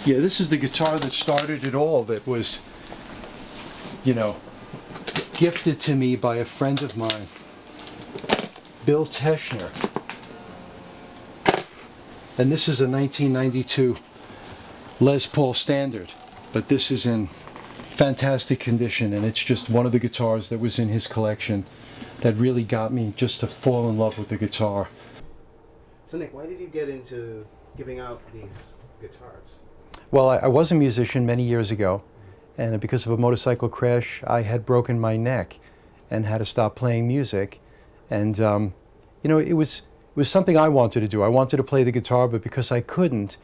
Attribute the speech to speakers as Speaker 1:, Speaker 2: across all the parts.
Speaker 1: Yeah, this is the guitar that started it all, that was, you know, gifted to me by a friend of mine, Bill Teschner. And this is a 1992 Les Paul Standard, but this is in fantastic condition, and it's just one of the guitars that was in his collection that really got me just to fall in love with the guitar.
Speaker 2: So Nick, why did you get into giving out these guitars?
Speaker 1: Well, I was a musician many years ago, and because of a motorcycle crash, I had broken my neck and had to stop playing music. And you know, it was something I wanted to do. I wanted to play the guitar, but because I couldn't,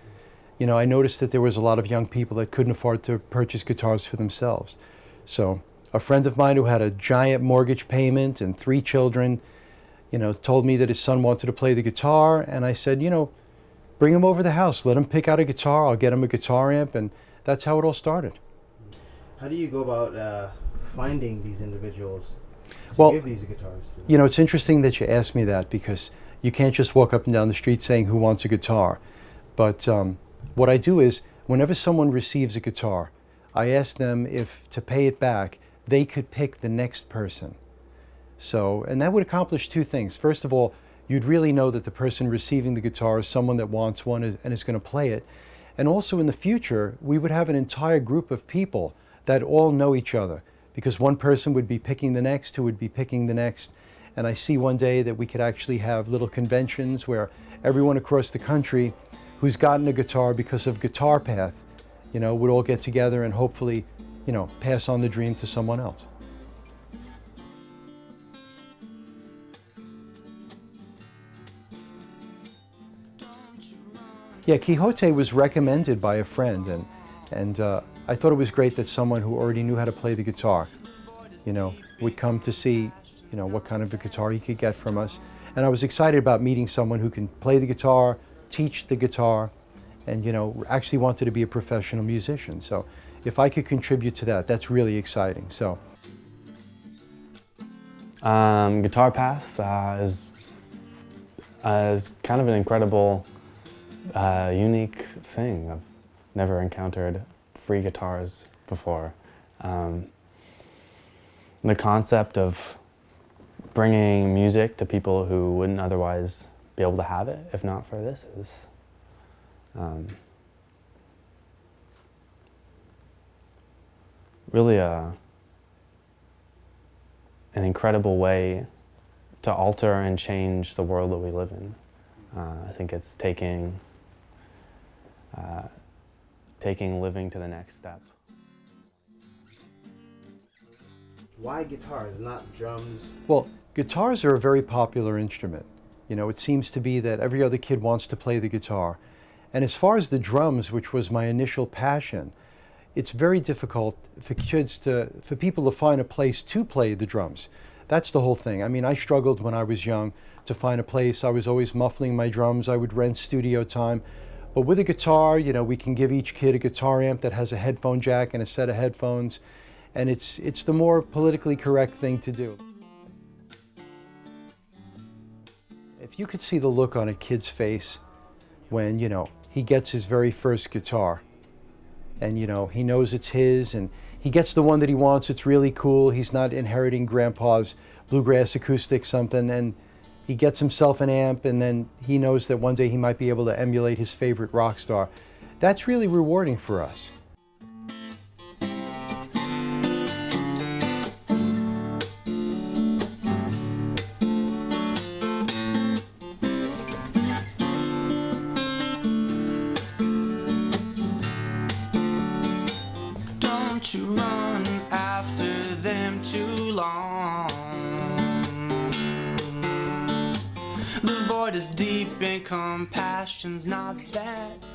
Speaker 1: you know, I noticed that there was a lot of young people that couldn't afford to purchase guitars for themselves. So a friend of mine who had a giant mortgage payment and 3 children, you know, told me that his son wanted to play the guitar, and I said, you know, bring him over to the house, let him pick out a guitar, I'll get him a guitar amp, and that's how it all started.
Speaker 2: How do you go about finding these individuals
Speaker 1: Well,
Speaker 2: give these guitars to?
Speaker 1: You know, it's interesting that you asked me that, because you can't just walk up and down the street saying who wants a guitar. But what I do is, whenever someone receives a guitar, I ask them if, to pay it back, they could pick the next person. So, and that would accomplish 2 things. First of all, you'd really know that the person receiving the guitar is someone that wants one and is going to play it. And also in the future, we would have an entire group of people that all know each other, because one person would be picking the next, who would be picking the next. And I see one day that we could actually have little conventions where everyone across the country who's gotten a guitar because of Guitar Path, you know, would all get together and hopefully, you know, pass on the dream to someone else. Yeah, Quixote was recommended by a friend, and I thought it was great that someone who already knew how to play the guitar, you know, would come to see, you know, what kind of a guitar he could get from us. And I was excited about meeting someone who can play the guitar, teach the guitar, and, you know, actually wanted to be a professional musician. So if I could contribute to that, that's really exciting. So
Speaker 3: Guitar Path is kind of an incredible, unique thing. I've never encountered free guitars before. The concept of bringing music to people who wouldn't otherwise be able to have it if not for this is really an incredible way to alter and change the world that we live in. I think it's taking living to the next step.
Speaker 2: Why guitars, not drums?
Speaker 1: well, guitars are a very popular instrument. You know, it seems to be that every other kid wants to play the guitar. And as far as the drums, which was my initial passion, it's very difficult for people to find a place to play the drums. That's the whole thing. I mean, I struggled when I was young to find a place. I was always muffling my drums. I would rent studio time. But with a guitar, you know, we can give each kid a guitar amp that has a headphone jack and a set of headphones. And it's the more politically correct thing to do. If you could see the look on a kid's face when, you know, he gets his very first guitar, and, you know, he knows it's his, and he gets the one that he wants, it's really cool, he's not inheriting grandpa's bluegrass acoustic something, and he gets himself an amp, and then he knows that one day he might be able to emulate his favorite rock star. That's really rewarding for us.
Speaker 4: Don't you run after them too long. The void is deep and compassion's not that